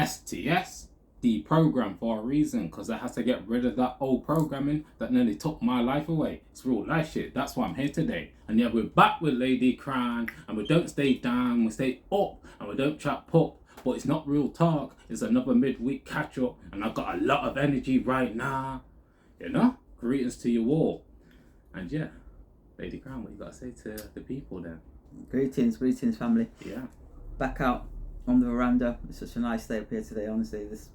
STS deprogrammed for a reason, because I had to get rid of that old programming that nearly took my life away. It's real life shit. That's why I'm here today. And yeah, we're back with Lady Crown, and we don't stay down, we stay up, and we don't chat pop. But it's not real talk. It's another midweek catch up, and I've got a lot of energy right now. You know, greetings to you all. And yeah, Lady Crown, what you got to say to the people then? Greetings, family. Yeah. Back out on the veranda. It's such a nice day up here today, honestly. This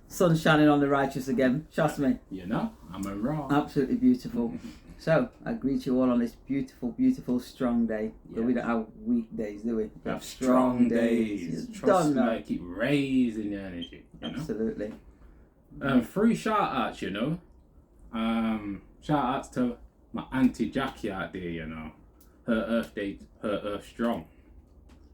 sun's shining on the righteous again. Trust me. You know, I'm a raw. Absolutely beautiful. So, I greet you all on this beautiful, beautiful, strong day. But we don't have weekdays, do we? We have strong days. Trust me, I keep raising the energy. Absolutely. Free shout outs, you know. Shout outs to my Auntie Jackie out there, you know. Her Earth Day, her Earth Strong.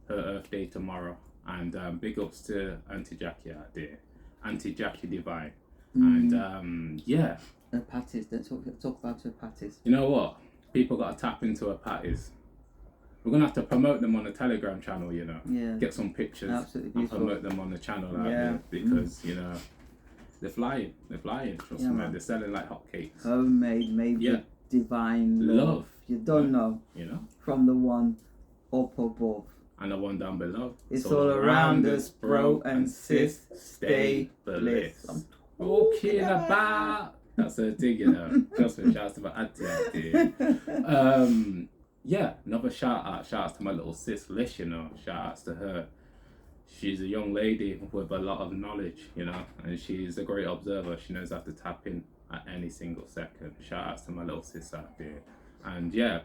Her Earth Day tomorrow. And big ups to Auntie Jackie out there. Auntie Jackie Divine. And yeah. Her patties, don't talk about her patties. You know what? People got to tap into her patties. We're going to have to promote them on the Telegram channel, you know. Yeah. Get some pictures. Absolutely and beautiful. promote them on the channel out there, because, you know, they're flying. Trust me, man. They're selling like hotcakes. Homemade, made with divine love. You don't know. You know. From the one up above. And the one down below. It's all around us, bro and sis. Stay blessed. I'm talking about. That's her thing, you know. Trust me, shouts to my auntie out there. Yeah, another shout outs to my little sis Lish, you know. Shout outs to her. She's a young lady with a lot of knowledge, you know, and she's a great observer. She knows how to tap in at any single second. Shout outs to my little sis out there. And yeah,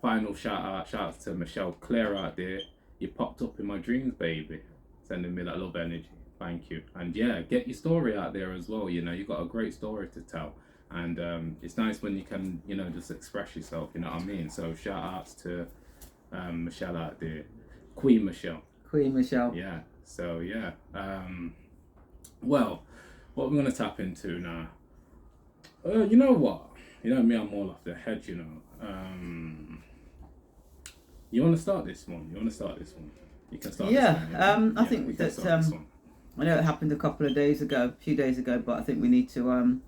final shout outs to Michelle Claire out there. You popped up in my dreams, baby. Sending me that love energy. Thank you. And yeah, get your story out there as well. You know, you've got a great story to tell. And it's nice when you can, you know, just express yourself, you know what I mean? So shout outs to Michelle out there. Queen Michelle. Yeah. So yeah. Well, what we're going to tap into now. You know what? You know me, I'm all off the head, you know. You want to start this one? You can start this one. I think that... I know it happened a few days ago, but I think we need to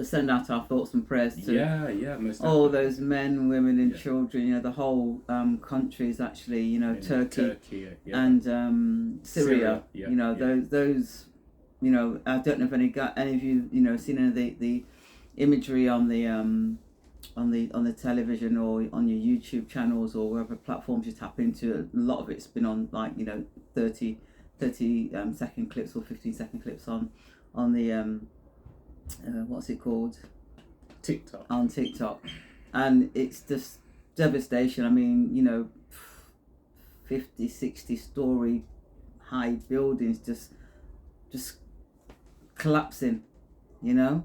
send out our thoughts and prayers to most all those men, women and children. You know, the whole country is actually, you know, Turkey and Syria. You know, those, you know, I don't know if any of you, you know, seen any of the imagery on the television or on your YouTube channels or wherever platforms you tap into. A lot of it's been on, like, you know, 30 second clips or 15-second clips on the what's it called, TikTok, on TikTok, and it's just devastation. I mean, you know, 50-60 story high buildings just collapsing, you know.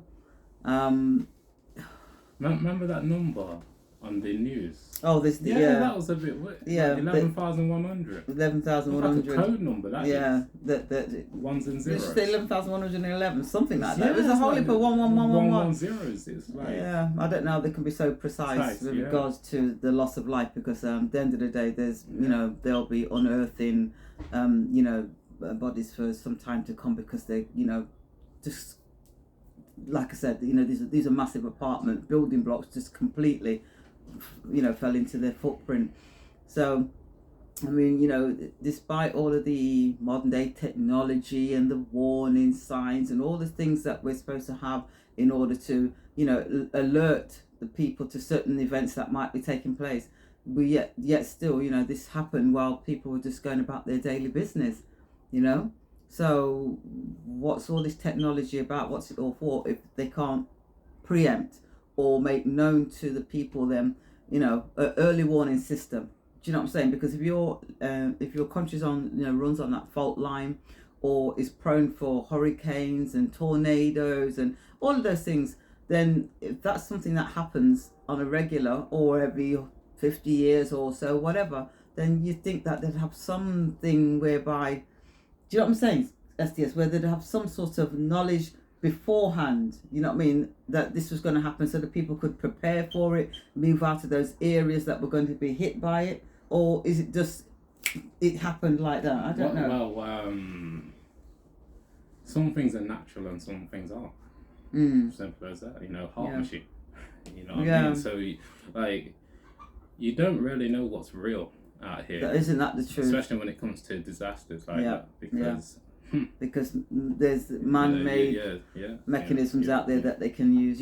Remember that number on the news? Oh, that was a bit weird. Yeah, 11,100. 11,100. Like a code number. That the ones and zeros. It's 11,111, something like that. It was a whole heap of 111. Zeros. It's like, yeah, I don't know how they can be so precise with regards to the loss of life, because at the end of the day, there's you know, they'll be unearthing you know, bodies for some time to come, because they, you know, just like I said, you know, these are massive apartment building blocks, just completely, you know, fell into their footprint. So, I mean, you know, despite all of the modern day technology and the warning signs and all the things that we're supposed to have in order to, you know, alert the people to certain events that might be taking place, we yet still, you know, this happened while people were just going about their daily business, you know. So what's all this technology about? What's it all for if they can't preempt or make known to the people them, you know, an early warning system? Do you know what I'm saying? Because if your country's on, you know, runs on that fault line, or is prone for hurricanes and tornadoes and all of those things, then if that's something that happens on a regular or every 50 years or so, whatever, then you think that they'd have something whereby, do you know what I'm saying, STS, where they'd have some sort of knowledge beforehand, you know what I mean, that this was going to happen, so that people could prepare for it, move out of those areas that were going to be hit by it? Or is it just, it happened like that? I don't know. Well, some things are natural and some things aren't. Simple as that. Heart machine. You know what I mean? So, like, you don't really know what's real out here. Isn't that the truth? Especially when it comes to disasters like that, because because there's man-made mechanisms out there that they can use.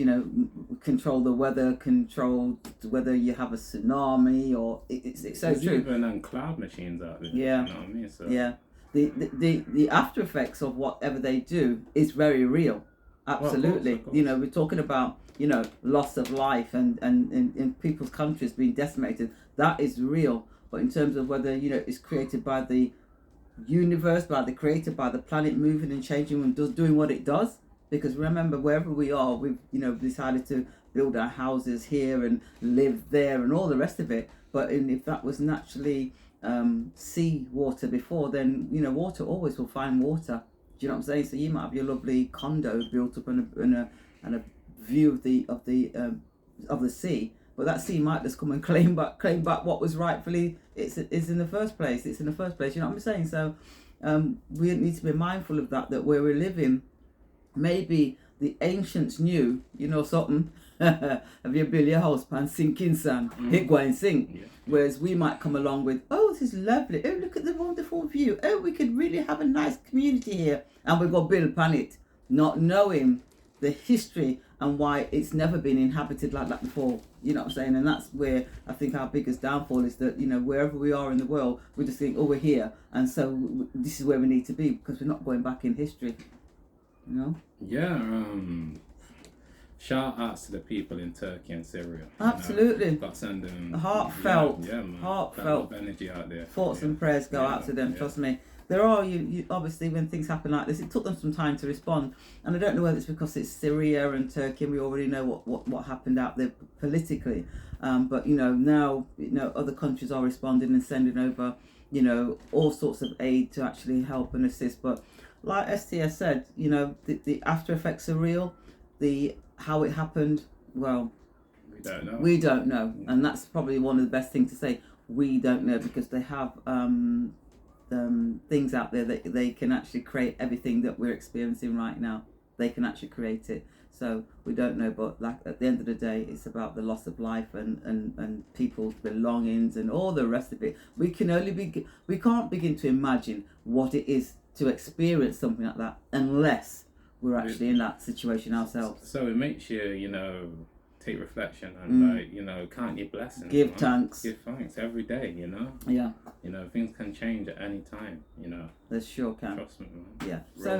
Control the weather, control whether you have a tsunami, or it's so there's true. Even cloud machines out there. Yeah. You know what I mean? So. Yeah. The after effects of whatever they do is very real. Absolutely. Of course. We're talking about loss of life and in people's countries being decimated. That is real. But in terms of whether it's created by the universe, by the creator, by the planet moving and changing and doing what it does, because remember, wherever we are, we've decided to build our houses here and live there and all the rest of it. But if that was naturally sea water before, then water always will find water. Do you know what I'm saying? So you might have your lovely condo built up on a view of the sea, but that sea might just come and claim back what was rightfully is in the first place. It's in the first place. You know what I'm saying? So we need to be mindful of that where we're living, maybe the ancients knew, something. Have you built your house pan sinking sand? It go and sink. Yeah. Whereas we might come along with, oh, this is lovely. Oh, look at the wonderful view. Oh, we could really have a nice community here, and we go build pan it, not knowing the history and why it's never been inhabited like that before. You know what I'm saying? And that's where I think our biggest downfall is that wherever we are in the world, we just think, oh, we're here, and so this is where we need to be, because we're not going back in history. Yeah. Shout outs to the people in Turkey and Syria. Absolutely. Got to send them heartfelt energy out there. Thoughts and prayers go out to them. Trust me. There are you obviously, when things happen like this, it took them some time to respond, and I don't know whether it's because it's Syria and Turkey and we already know what happened out there politically, but now other countries are responding and sending over all sorts of aid to actually help and assist. But like STS said, the after effects are real. How it happened, well, we don't know, and that's probably one of the best things to say. We don't know, because they have things out there that they can actually create everything that we're experiencing right now. They can actually create it, so we don't know. But like, at the end of the day, it's about the loss of life and people's belongings and all the rest of it. We can't begin to imagine what it is to experience something like that unless we're actually in that situation ourselves. So it makes you, take reflection and count your blessings. Give thanks. Give thanks every day, Yeah. Things can change at any time, They sure can. Trust me, man. Yeah. So,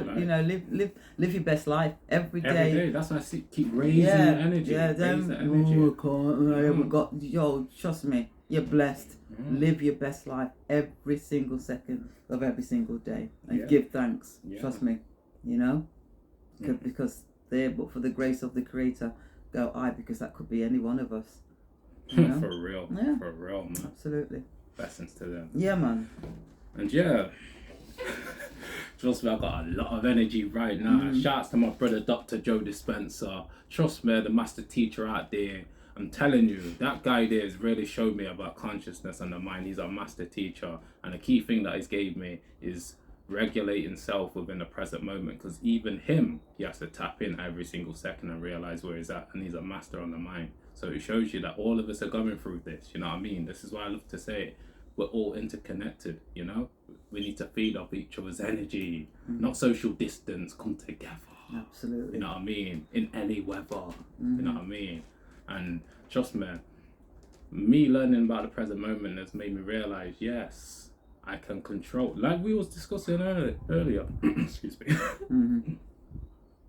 live your best life every day. Every day. That's why I keep raising the energy. Yeah, raise the energy. Trust me, you're blessed. Live your best life every single second of every single day. And give thanks. Yeah. Trust me, because but for the grace of the Creator, go I, because that could be any one of us. For real. Yeah. For real, man. Absolutely. Blessings to them. Yeah, man. And trust me, I got a lot of energy right now. Shouts to my brother, Dr. Joe Dispenza. Trust me, the master teacher out there. I'm telling you, that guy there has really showed me about consciousness and the mind. He's a master teacher. And the key thing that he's gave me is regulating self within the present moment, because even him, he has to tap in every single second and realize where he's at, and he's a master on the mind. So it shows you that all of us are going through this, you know what I mean? This is why I love to say it. We're all interconnected, we need to feed off each other's energy, not social distance, come together. Absolutely. You know what I mean? In any weather, you know what I mean? And trust me learning about the present moment has made me realize, yes, I can control, like we was discussing earlier. Excuse me.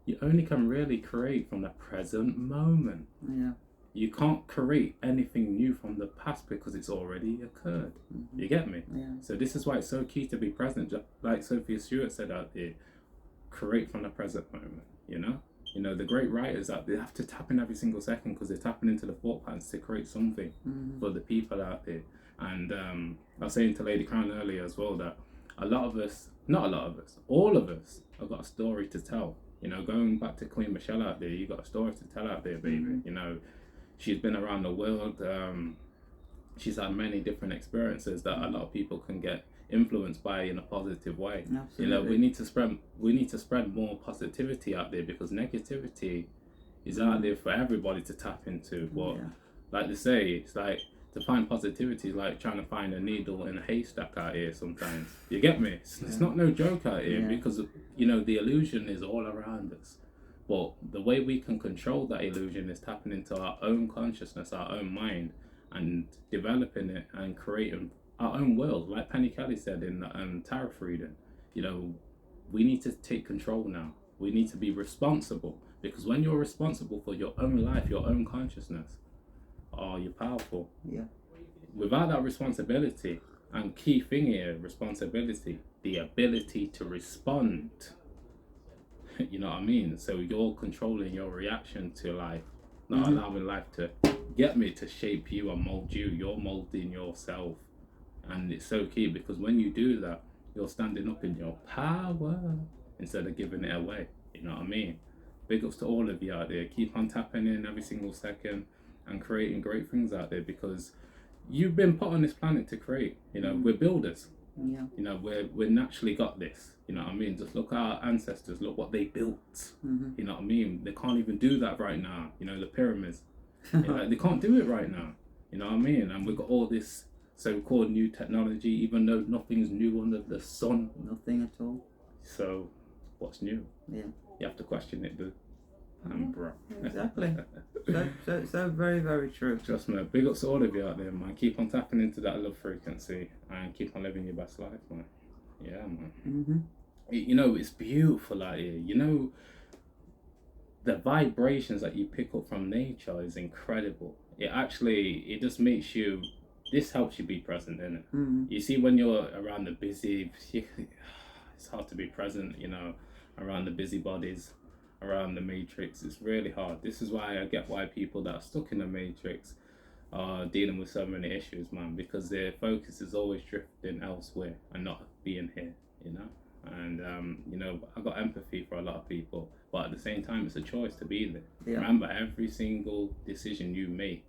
You only can really create from the present moment. Yeah. You can't create anything new from the past because it's already occurred. You get me? Yeah. So this is why it's so key to be present. Just like Sophia Stewart said out there, create from the present moment. The great writers out, they have to tap in every single second because they're tapping into the thought patterns to create something for the people out there. And I was saying to Lady Crown earlier as well that all of us have got a story to tell. Going back to Queen Michelle out there, you got a story to tell out there, baby. She's been around the world. She's had many different experiences that a lot of people can get influenced by in a positive way. Absolutely. You know, we need to spread more positivity out there, because negativity is out there for everybody to tap into. But like they say, it's like, to find positivity is like trying to find a needle in a haystack out here sometimes. You get me? It's not no joke out here, because, you know, the illusion is all around us. But the way we can control that illusion is tapping into our own consciousness, our own mind, and developing it and creating our own world. Like Penny Kelly said in Tarot Reading, you know, we need to take control now. We need to be responsible, because when you're responsible for your own life, your own consciousness, you're powerful. Yeah. Without that responsibility, and key thing here, responsibility, the ability to respond. You know what I mean? So you're controlling your reaction to life, not allowing life to to shape you and mold you. You're molding yourself. And it's so key, because when you do that, you're standing up in your power instead of giving it away. You know what I mean? Big ups to all of you out there. Keep on tapping in every single second and creating great things out there, because you've been put on this planet to create. You know, we're builders. Yeah. You know, we're naturally got this. You know what I mean? Just look at our ancestors, look what they built. You know what I mean? They can't even do that right now. You know, the pyramids. You know, they can't do it right now. You know what I mean? And we've got all this so-called new technology, even though nothing's new under the sun. Nothing at all. So, what's new? Yeah. You have to question it, dude. Bro. Exactly. so very, very true. Just man, big ups to all of you out there, man. Keep on tapping into that love frequency and keep on living your best life, man. Yeah, man. You know, it's beautiful out here. You know, the vibrations that you pick up from nature is incredible. It just makes you, this helps you be present, innit? You see, when you're around the busy, it's hard to be present, you know, around the busybodies, around the matrix. It's really hard. This is why I get why people that are stuck in the matrix are dealing with so many issues, man, because their focus is always drifting elsewhere and not being here, you know. And you know, I got empathy for a lot of people, but at the same time, it's a choice to be there. Remember, every single decision you make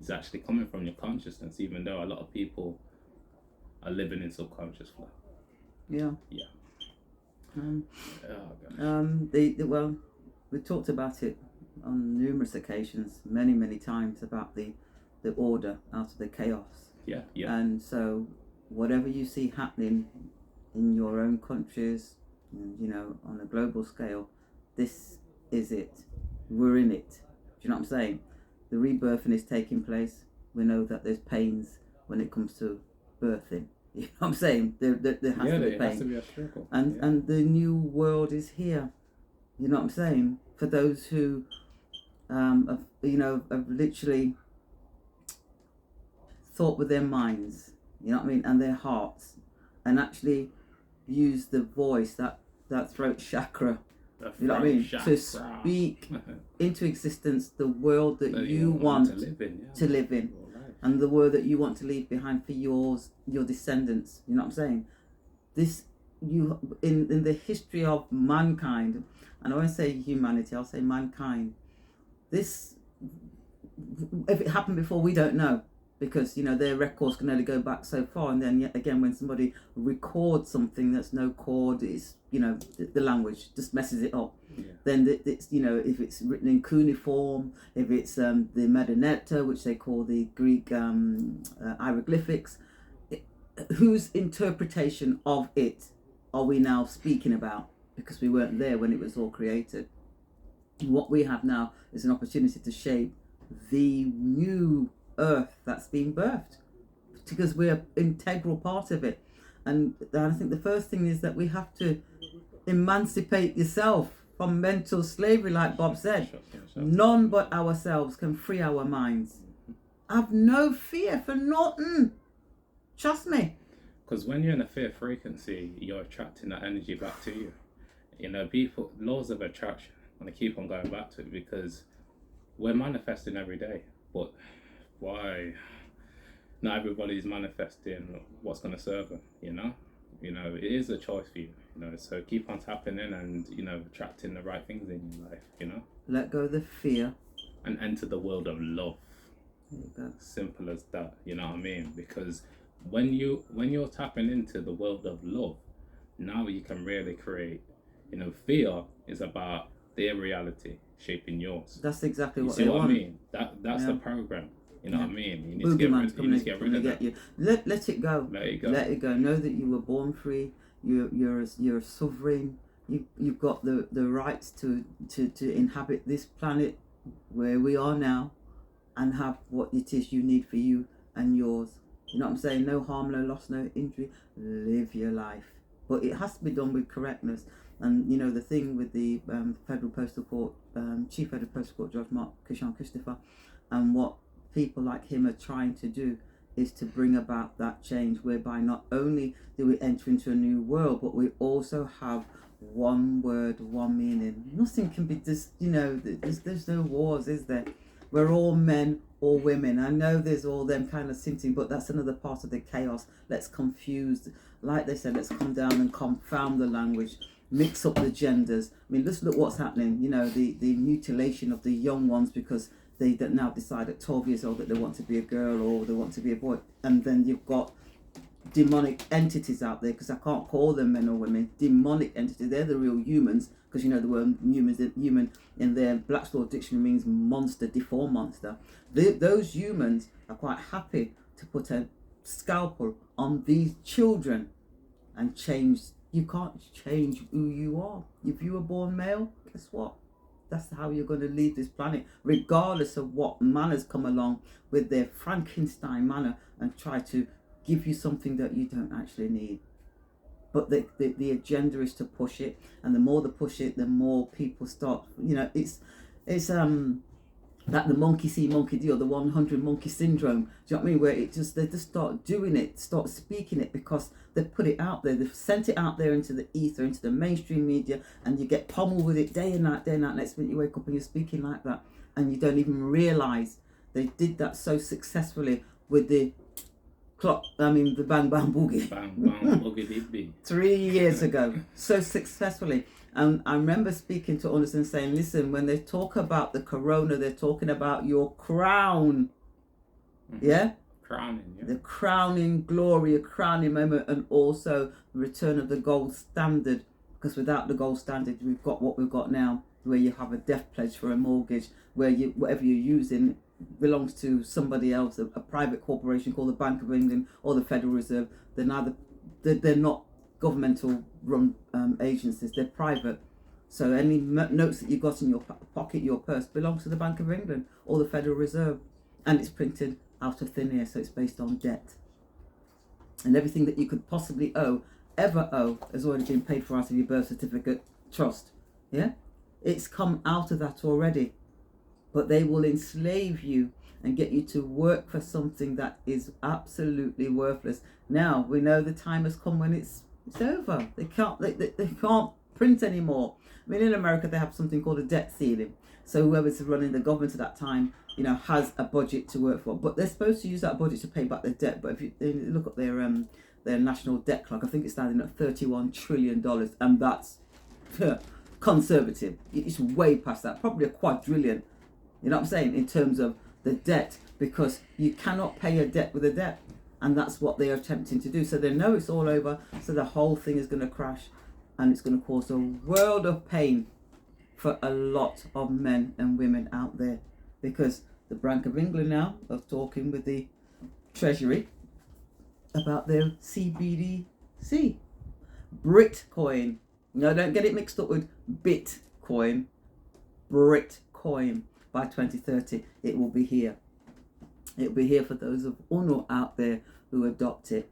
is actually coming from your consciousness, even though a lot of people are living in subconscious flow. Yeah. Well, we talked about it on numerous occasions, many times, about the order out of the chaos. Yeah. And so, whatever you see happening in your own countries, you know, on a global scale, this is it. We're in it. Do you know what I'm saying? The rebirthing is taking place. We know that there's pains when it comes to birthing. You know what I'm saying? There has to be pain. Has to be a struggle. And the new world is here. You know what I'm saying? For those who, have literally thought with their minds, you know what I mean, and their hearts, and actually use the voice, that throat chakra, you know what I mean, to speak into existence the world that you want to live in. And the world that you want to leave behind for your descendants. You know what I'm saying? This, you in the history of mankind, and I won't say humanity, I'll say mankind. This, if it happened before, we don't know, because you know their records can only go back so far. And then yet again, when somebody records something that's no chord, is, you know, the language just messes it up. Then it's, you know, if it's written in cuneiform, if it's the Medinetta, which they call the Greek hieroglyphics, whose interpretation of it are we now speaking about? Because we weren't there when it was all created. What we have now is an opportunity to shape the new earth that's being birthed, because we're an integral part of it. And I think the first thing is that we have to emancipate yourself from mental slavery, like Bob said. None but ourselves can free our minds. Have no fear for nothing. Trust me. Because when you're in a fear frequency, you're attracting that energy back to you. You know, people, laws of attraction, and I keep on going back to it, because we're manifesting every day. But why? Not everybody's manifesting what's going to serve them, you know? You know, it is a choice for you, you know, so keep on tapping in and, you know, attracting the right things in your life, you know? Let go of the fear. And enter the world of love. There you go. Simple as that, you know what I mean? Because when you're tapping into the world of love, now you can really create. Fear is about their reality shaping yours. That's exactly You what see they what I want. mean? That's the program. You know what I mean? You need to Boogeyman's get rid of that. you. Let it go. Let it go. Let it go. Know that you were born free. You're a sovereign. You've got the rights to inhabit this planet where we are now, and have what it is you need for you and yours. You know what I'm saying? No harm, no loss, no injury. Live your life, but it has to be done with correctness. And the thing with the Federal Postal Court, Chief Federal Postal Court Judge Mark Kishan Christopher, and what people like him are trying to do is to bring about that change, whereby not only do we enter into a new world, but we also have one word, one meaning. Nothing can be just, there's no wars, is there? We're all men or women. I know there's all them kind of symptoms, but that's another part of the chaos. Let's confuse, like they said, let's come down and confound the language, mix up the genders. I mean, let's look what's happening. The mutilation of the young ones because they now decide at 12 years old that they want to be a girl or they want to be a boy. And then you've got demonic entities out there, because I can't call them men or women. Demonic entities, they're the real humans, because the word human in their Black's Law dictionary means monster, deformed monster. Those humans are quite happy to put a scalpel on these children and change. You can't change who you are. If you were born male, guess what? That's how you're going to leave this planet, regardless of what manners come along with their Frankenstein manner and try to give you something that you don't actually need. But the agenda is to push it, and the more they push it, the more people start. It's like the monkey see, monkey do, or the 100 monkey syndrome. Do you know what I mean? Where they just start doing it, start speaking it, because they put it out there. They've sent it out there into the ether, into the mainstream media, and you get pummeled with it day and night, day and night. Next minute you wake up and you're speaking like that, and you don't even realise they did that so successfully with the Bang Bang Boogie. Bang Bang Boogie did be 3 years ago, so successfully. And I remember speaking to others and saying, listen, when they talk about the corona, they're talking about your crown. Mm-hmm. Yeah? Crowning, yeah. The crowning glory, a crowning moment, and also the return of the gold standard. Because without the gold standard, we've got what we've got now, where you have a death pledge for a mortgage, where whatever you're using belongs to somebody else, a private corporation called the Bank of England or the Federal Reserve. They're not governmental run agencies, they're private. So any notes that you got in your pocket, your purse, belongs to the Bank of England or the Federal Reserve, and it's printed out of thin air, so it's based on debt. And everything that you could possibly ever owe, has already been paid for out of your birth certificate, trust. Yeah? It's come out of that already. But they will enslave you and get you to work for something that is absolutely worthless. Now we know the time has come when it's over. They can't print anymore. I mean, in America they have something called a debt ceiling. So whoever's running the government at that time, has a budget to work for. But they're supposed to use that budget to pay back their debt. But if you look at their national debt clock, I think it's standing at $31 trillion, and that's conservative. It's way past that, probably a quadrillion. You know what I'm saying? In terms of the debt, because you cannot pay a debt with a debt. And that's what they are attempting to do. So they know it's all over. So the whole thing is going to crash. And it's going to cause a world of pain for a lot of men and women out there. Because the Bank of England now are talking with the Treasury about their CBDC. Britcoin. No, don't get it mixed up with Bitcoin. Britcoin. By 2030, it will be here. It will be here for those of UNO out there who adopt it,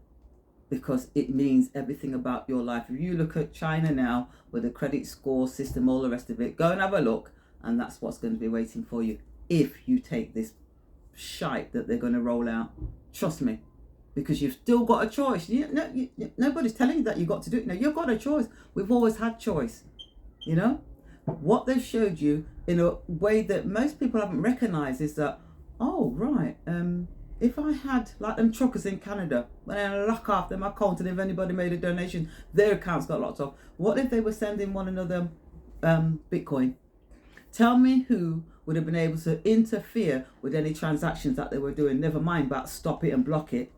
because it means everything about your life. If you look at China now with the credit score system, all the rest of it, go and have a look, and that's what's going to be waiting for you if you take this shite that they're going to roll out. Trust me, because you've still got a choice. Nobody's telling you that you've got to do it. No, you've got a choice. We've always had choice. What they've showed you in a way that most people haven't recognised is that, oh right, if I had like them truckers in Canada, when I lock off them account, and if anybody made a donation, their accounts got locked off. What if they were sending one another Bitcoin? Tell me who would have been able to interfere with any transactions that they were doing. Never mind about stop it and block it.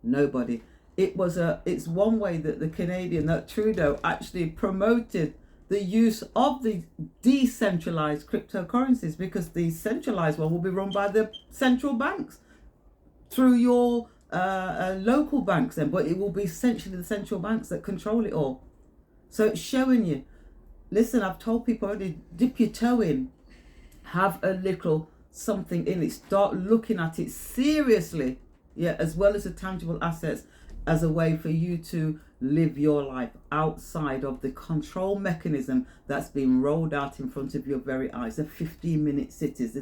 Nobody. It's one way that that Trudeau actually promoted the use of the decentralized cryptocurrencies, because the centralized one will be run by the central banks through your local banks then, but it will be essentially the central banks that control it all. So it's showing you, listen, I've told people already, dip your toe in, have a little something in it, start looking at it seriously, as well as the tangible assets, as a way for you to live your life outside of the control mechanism that's been rolled out in front of your very eyes. The 15-minute cities,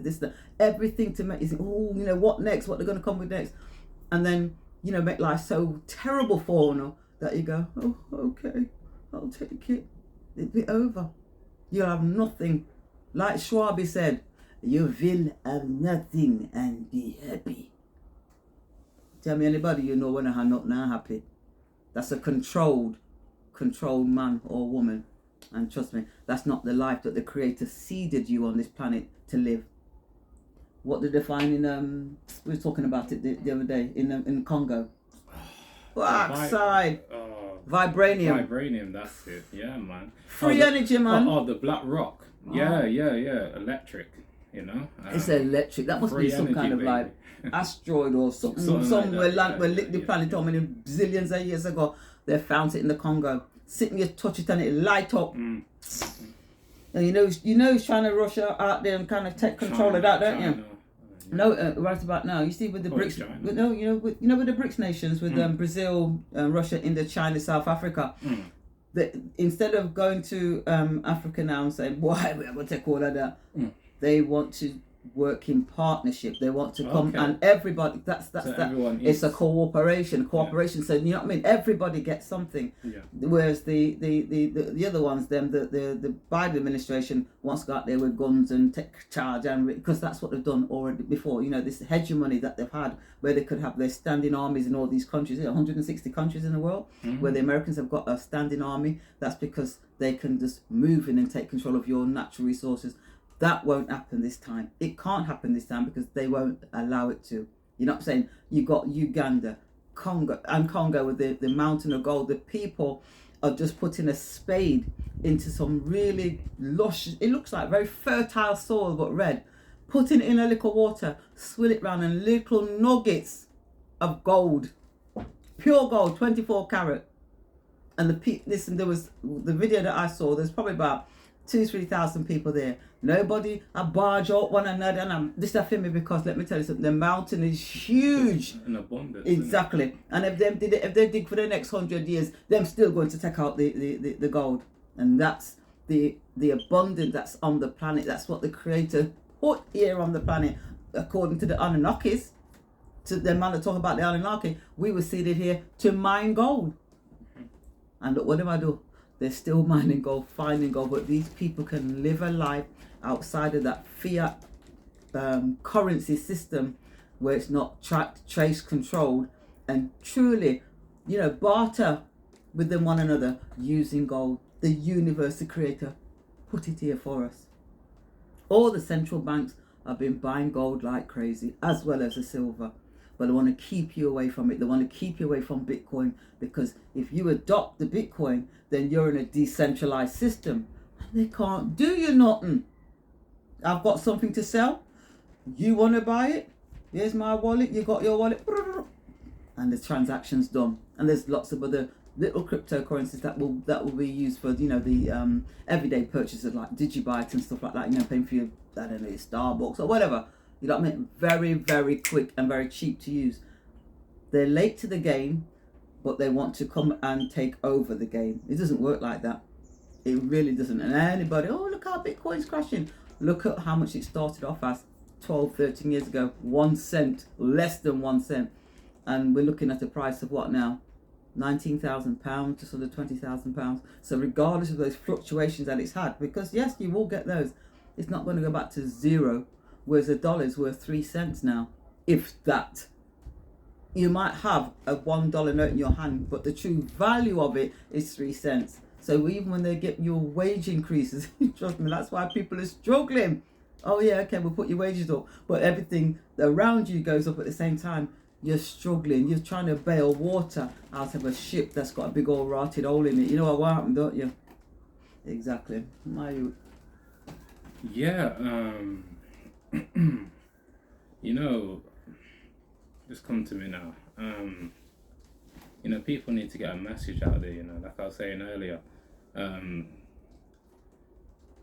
everything to make you think, oh, what next? What they're going to come with next? And then, make life so terrible for you that you go, oh, okay, I'll take it. It'll be over. You'll have nothing. Like Schwabi said, you will have nothing and be happy. Tell me anybody you know when I have not now happy. That's a controlled man or woman. And trust me, that's not the life that the Creator seeded you on this planet to live. What did they find in we were talking about it the other day in Congo? Oxide. Vibranium. Vibranium, that's it. Yeah, man. Free energy, man. The black rock. Yeah. Electric. It's electric. That must be some kind of like asteroid or something somewhere where lit the planet how many zillions of years ago. They found it in the Congo. Sitting here, touch it and it light up. And he's trying to rush out there and kind of take control of that, don't you? No, right about now. You see with the BRICS, with the BRICS nations, with Brazil, Russia, India, China, South Africa. Instead of going to Africa now and saying, why we're going to take all of that, they want to work in partnership. They want to come and everybody. That's it's a cooperation. So you know what I mean. Everybody gets something. Yeah. Whereas the other ones, the Biden administration wants to go out there with guns and take charge, and because that's what they've done already before. This hegemony that they've had, where they could have their standing armies in all these countries. 160 countries in the world, where the Americans have got a standing army. That's because they can just move in and take control of your natural resources. That won't happen this time. It can't happen this time because they won't allow it to. You know what I'm saying? You got Uganda, Congo with the mountain of gold. The people are just putting a spade into some really lush, it looks like very fertile soil but red. Putting it in a little water, swill it round, and little nuggets of gold. Pure gold, 24 carat. And there was the video that I saw, there's probably about 2,000-3,000 people there. Nobody a barge out one another, and this stuff in me because let me tell you something. The mountain is huge, in abundance. Exactly, and if they dig for the next 100 years, them still going to take out the gold, and that's the abundance that's on the planet. That's what the Creator put here on the planet, according to the Anunnakis. To the man that talk about the Anunnaki, we were seated here to mine gold, and look, what do? They're still mining gold, finding gold, but these people can live a life outside of that fiat currency system where it's not tracked, traced, controlled, and truly, barter with them one another using gold. The universe, the Creator, put it here for us. All the central banks have been buying gold like crazy, as well as the silver. But they want to keep you away from it. They want to keep you away from Bitcoin, because if you adopt the Bitcoin, then you're in a decentralized system. And they can't do you nothing. I've got something to sell. You want to buy it? Here's my wallet. You got your wallet. And the transaction's done. And there's lots of other little cryptocurrencies that will be used for, the everyday purchases like Digibyte and stuff like that. Paying for your, I don't know, your Starbucks or whatever. You know what I mean? Very, very quick and very cheap to use. They're late to the game, but they want to come and take over the game. It doesn't work like that. It really doesn't. And anybody, look how Bitcoin's crashing. Look at how much it started off as 12, 13 years ago. 1 cent, less than 1 cent. And we're looking at a price of what now? £19,000, just under £20,000. So regardless of those fluctuations that it's had, because yes, you will get those, it's not going to go back to zero. Whereas $1 is worth 3 cents now, if that. You might have a $1 note in your hand, but the true value of it is 3 cents. So even when they get your wage increases, trust me, that's why people are struggling. Oh yeah, okay, we'll put your wages up, but everything around you goes up at the same time. you're struggling. You're trying to bail water out of a ship that's got a big old rotted hole in it. You know what happened, don't you? Exactly. Yeah. You know, just come to me now. You know, people need to get a message out there. You know, like I was saying earlier.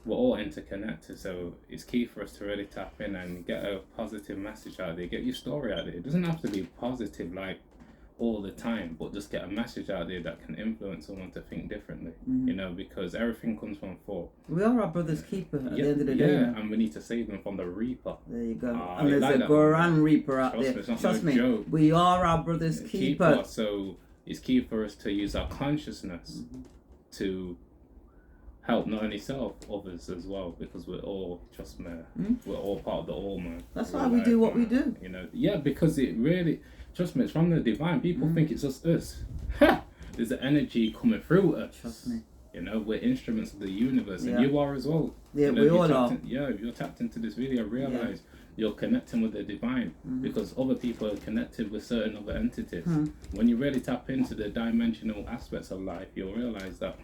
We're all interconnected, so it's key for us to really tap in and get a positive message out there. Get your story out there. It doesn't have to be positive like all the time, but just get a message out there that can influence someone to think differently. You know, because everything comes from thought. We are our brother's keeper at the end of the day. Yeah, and we need to save them from the Reaper. There you go. And there's a Goran Reaper out there. Trust me, joke. We are our brother's keeper. So it's key for us to use our consciousness to help not only self, others as well, because we're all, trust me, we're all part of the all, man. That's why we do what we do. You know, yeah, because it really, trust me, it's from the divine. People think it's just us. There's an energy coming through us. Trust me. You know, we're instruments of the universe, and you are as well. Yeah, you know, we all are. If you're tapped into this video, realize you're connecting with the divine, because other people are connected with certain other entities. When you really tap into the dimensional aspects of life, you'll realize that,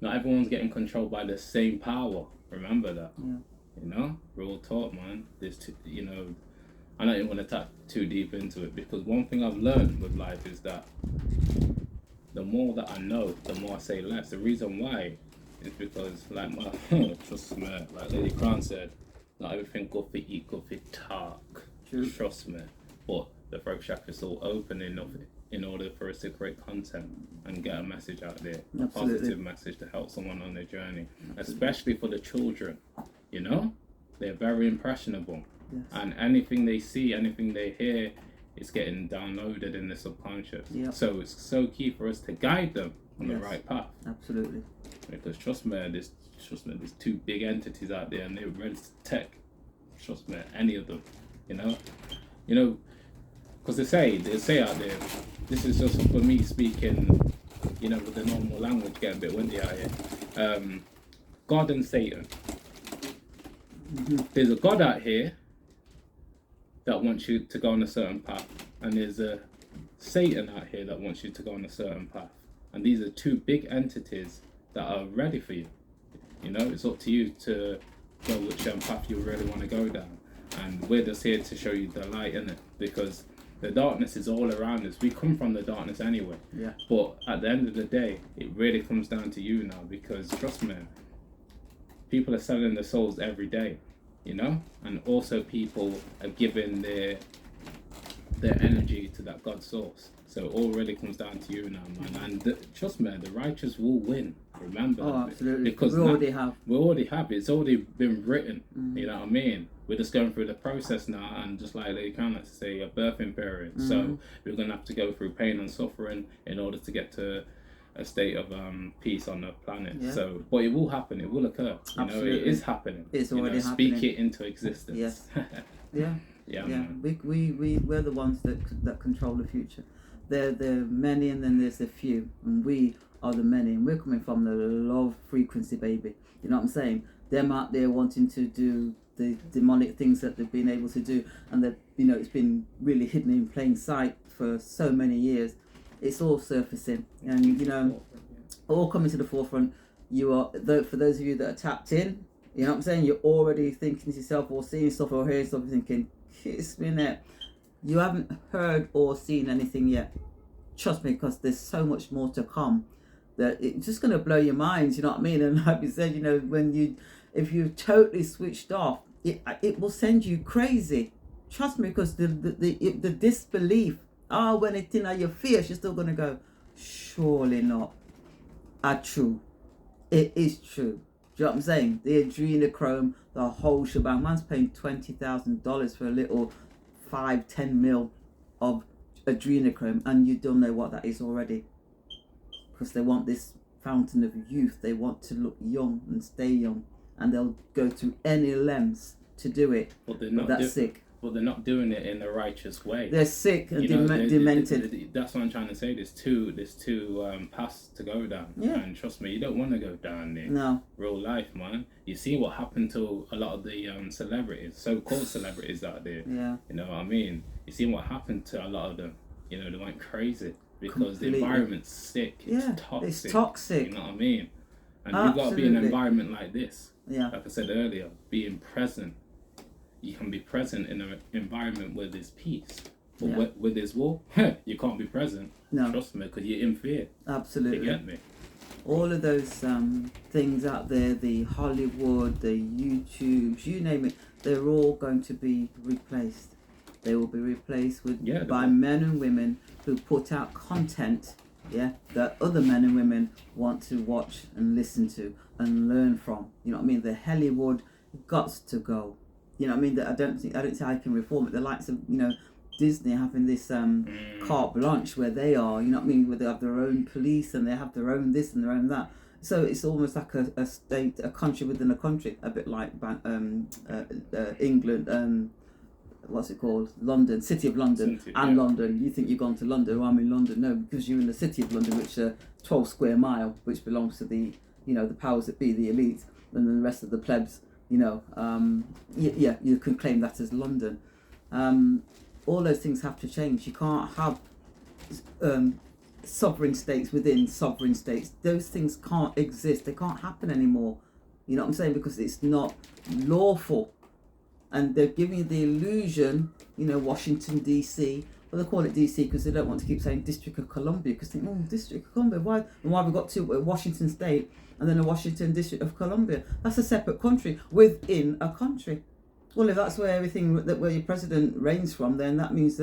not everyone's getting controlled by the same power. Remember that. Yeah. You know, real talk, man. You know, I don't even want to tap too deep into it, because one thing I've learned with life is that the more that I know, the more I say less. The reason why is because, like trust me, like Lady Crown said, not everything good for eat, good for talk. True. Trust me. But the throat chakra is all open enough in order for us to create content and get a message out there, a positive message to help someone on their journey, especially for the children. You know, they're very impressionable, and anything they see, anything they hear, is getting downloaded in the subconscious. So it's so key for us to guide them on the right path. Absolutely. Because trust me, there's two big entities out there, and they're ready to take. Trust me, any of them. You know, because they say out there. This is just for me speaking, you know, with the normal language, getting a bit windy out here. God and Satan. There's a God out here that wants you to go on a certain path, and there's a Satan out here that wants you to go on a certain path. And these are two big entities that are ready for you. You know, it's up to you to go which path you really want to go down. And we're just here to show you the light in it, because the darkness is all around us. We come from the darkness anyway. But at the end of the day, it really comes down to you now, because trust me, people are selling their souls every day, you know, and also people are giving their energy to that God source. So it all really comes down to you now, man. And trust me, the righteous will win. Remember that. Absolutely. Because we already have. It's already been written. You know what I mean? We're just going through the process now, and just like they kind of say, a birthing period. So we're going to have to go through pain and suffering in order to get to a state of peace on the planet. So, but it will happen. It will occur. You know, it is happening. It's already happening. Speak it into existence. Yes. Yeah. Man. We're the ones that control the future. They're the many, and then there's the few, and we are the many, and we're coming from the love frequency, baby. You know what I'm saying? Them out there wanting to do the demonic things that they've been able to do, and that, you know, it's been really hidden in plain sight for so many years. It's all surfacing, and you know, all coming to the forefront. You are, for those of you that are tapped in, you know what I'm saying, you're already thinking to yourself, or seeing stuff, or hearing stuff, thinking, kiss me net. You haven't heard or seen anything yet. Trust me, because there's so much more to come that it's just going to blow your minds, you know what I mean? And like you said, you know, if you totally switched off, it will send you crazy. Trust me, because the disbelief, when it's in your fears, you're still going to go, surely not. True. It is true. Do you know what I'm saying? The adrenochrome, the whole shebang. Man's paying $20,000 for a little 5-10 mil of adrenochrome, and you don't know what that is already, because they want this fountain of youth. They want to look young and stay young, and they'll go to any lengths to do it. But they're not sick. but they're not doing it in a righteous way. They're sick and demented. That's what I'm trying to say. There's two paths to go down. Yeah. And trust me, you don't want to go down there. No. Real life, man. You see what happened to a lot of the celebrities, so-called celebrities out there. Yeah. You know what I mean? You see what happened to a lot of them. You know, they went crazy because Completely. the environment's sick. Yeah. It's toxic. You know what I mean? And Absolutely. you've got to be in an environment like this. Yeah. Like I said earlier, being present. You can be present in an environment where there's peace. But where there's war, you can't be present. No. Trust me, because you're in fear. Absolutely. You get me? All of those things out there, the Hollywood, the YouTubes, you name it, they're all going to be replaced. They will be replaced by men and women who put out content, that other men and women want to watch and listen to and learn from. You know what I mean? The Hollywood got to go. You know what I mean? That I don't think I can reform it. The likes of, you know, Disney having this carte blanche where they are, you know what I mean, where they have their own police and they have their own this and their own that. So it's almost like a state, a country within a country, a bit like England, what's it called? London, City of London, London. You think you've gone to London? Oh, I'm in London. No, because you're in the City of London, which 12 square mile, which belongs to the, you know, the powers that be, the elite, and then the rest of the plebs. You know, you can claim that as London. All those things have to change. You can't have sovereign states within sovereign states. Those things can't exist. They can't happen anymore. You know what I'm saying? Because it's not lawful. And they're giving you the illusion, you know, Washington, D.C. Well, they call it D.C. because they don't want to keep saying District of Columbia. Because they think, oh, District of Columbia, why? And why have we got two, Washington State and then a Washington District of Columbia? That's a separate country within a country. Well, if that's where where your president reigns from, then that means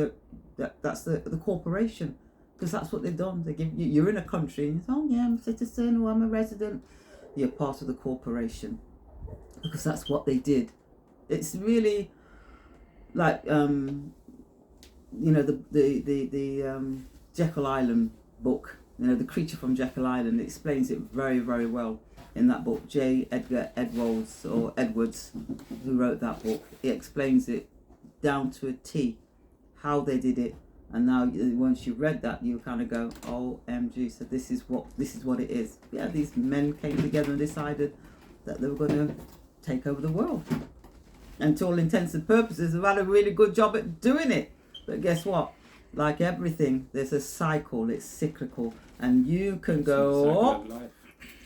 that's the corporation. Because that's what they've done. They give you're in a country and you say, oh yeah, I'm a citizen or I'm a resident. You're part of the corporation. Because that's what they did. It's really like you know, the Jekyll Island book, you know, The Creature from Jekyll Island. It explains it very, very well in that book. J. Edgar Edwards, who wrote that book, he explains it down to a T, how they did it. And now, once you read that, you kind of go, OMG, so this is what it is. Yeah, these men came together and decided that they were going to take over the world. And to all intents and purposes, they've had a really good job at doing it. But guess what? Like everything, there's a cycle. It's cyclical, and you can go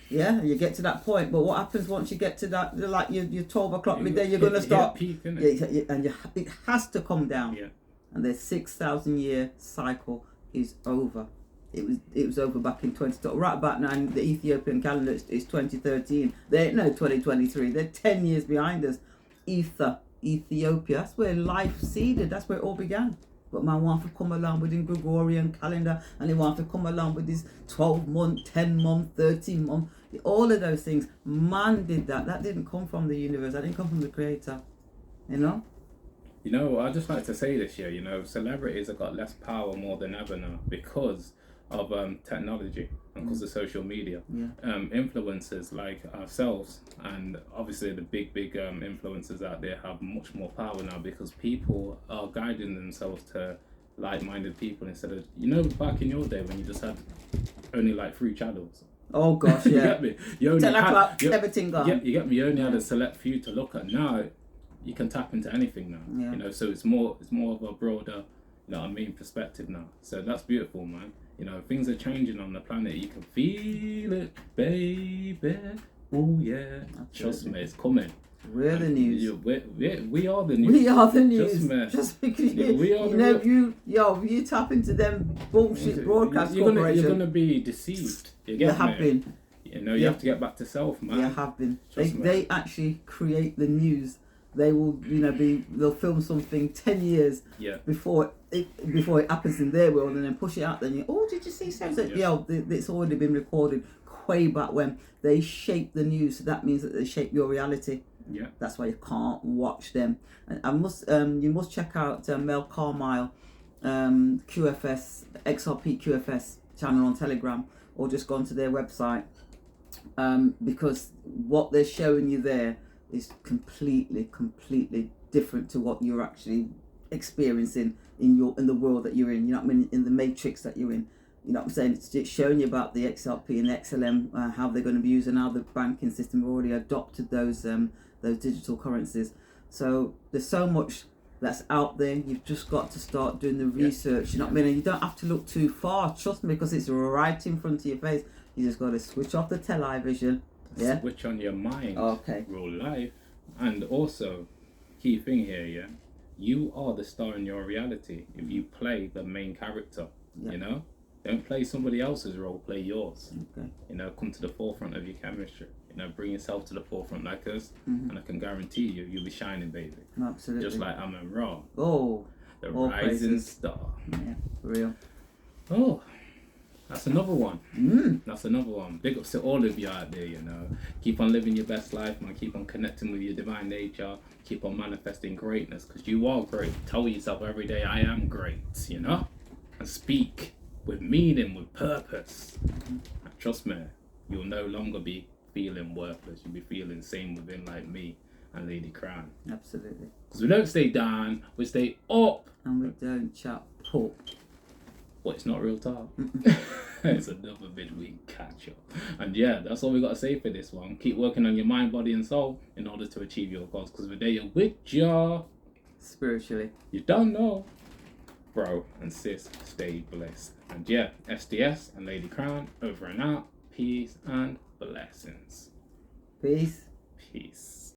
yeah, you get to that point. But what happens once you get to that? Like you're 12 o'clock midday, you're gonna start. Peak, and it has to come down. Yeah. And the 6,000 year cycle is over. It was over back in 2012. Right about now, the Ethiopian calendar is 2013. They ain't no 2023. They're 10 years behind us. Ethiopia. That's where life seeded. That's where it all began. But man want to come along with the Gregorian calendar, and they want to come along with this 12-month, 10-month, 13-month. All of those things. Man did that. That didn't come from the universe. That didn't come from the Creator. You know? You know, I just like to say this here, you know, celebrities have got less power more than ever now because of technology and because of social media. Influencers like ourselves and obviously the big influencers out there have much more power now because people are guiding themselves to like-minded people instead of, you know, back in your day when you just had only like 3 channels. Oh gosh, yeah. You get me? You only 10 o'clock, everything gone. You get me? You only had a select few to look at. Now you can tap into anything now. You know, so it's more of a broader, you know what I mean, perspective now. So that's beautiful, man. You know, things are changing on the planet. You can feel it, baby. Oh yeah. Absolutely. Trust me, it's coming. We're the news. We are the news. We are the news. Trust me. Just because you tap into them bullshit broadcast corporations. You're gonna be deceived. You have been. You know, you have to get back to self, man. You have been. They actually create the news. They will, you know, they'll film something 10 years before it happens in their world, and then push it out. Then did you see something? It's already been recorded way back when. They shape the news, so that means that they shape your reality. Yeah, that's why you can't watch them. And you must check out Mel Carmyle, QFS XRP QFS channel on Telegram, or just go onto their website, because what they're showing you there is completely different to what you're actually experiencing in the world that you're in. You know what I mean? In the matrix that you're in. You know what I'm saying? It's showing you about the XRP and the XLM, how they're going to be used, and how the banking system have already adopted those digital currencies. So there's so much that's out there. You've just got to start doing the research. You know what I mean? And you don't have to look too far. Trust me, because it's right in front of your face. You just got to switch off the television. Yeah. Switch on your mind. Okay. Real life. And also, key thing here, yeah. You are the star in your reality. If you play the main character, you know. Don't play somebody else's role, play yours. Okay. You know, come to the forefront of your chemistry. You know, bring yourself to the forefront like us, and I can guarantee you'll be shining, baby. Absolutely. Just like Amen Ra. Oh. The rising praises. star. Yeah, for real. Oh, that's another one. Mm. That's another one. Big ups to all of you out there, you know. Keep on living your best life, man. Keep on connecting with your divine nature. Keep on manifesting greatness, because you are great. Tell yourself every day, I am great, you know? And speak with meaning, with purpose. And trust me, you'll no longer be feeling worthless. You'll be feeling same within, like me and Lady Crown. Absolutely. Because we don't stay down, we stay up. And we don't chat pork. Well, it's not real talk. It's another midweek catch up. And yeah, that's all we got to say for this one. Keep working on your mind, body and soul in order to achieve your goals. Because we're there with you. Spiritually. You don't know. Bro and sis, stay blessed. And yeah, SDS and Lady Crown, over and out. Peace and blessings. Peace. Peace.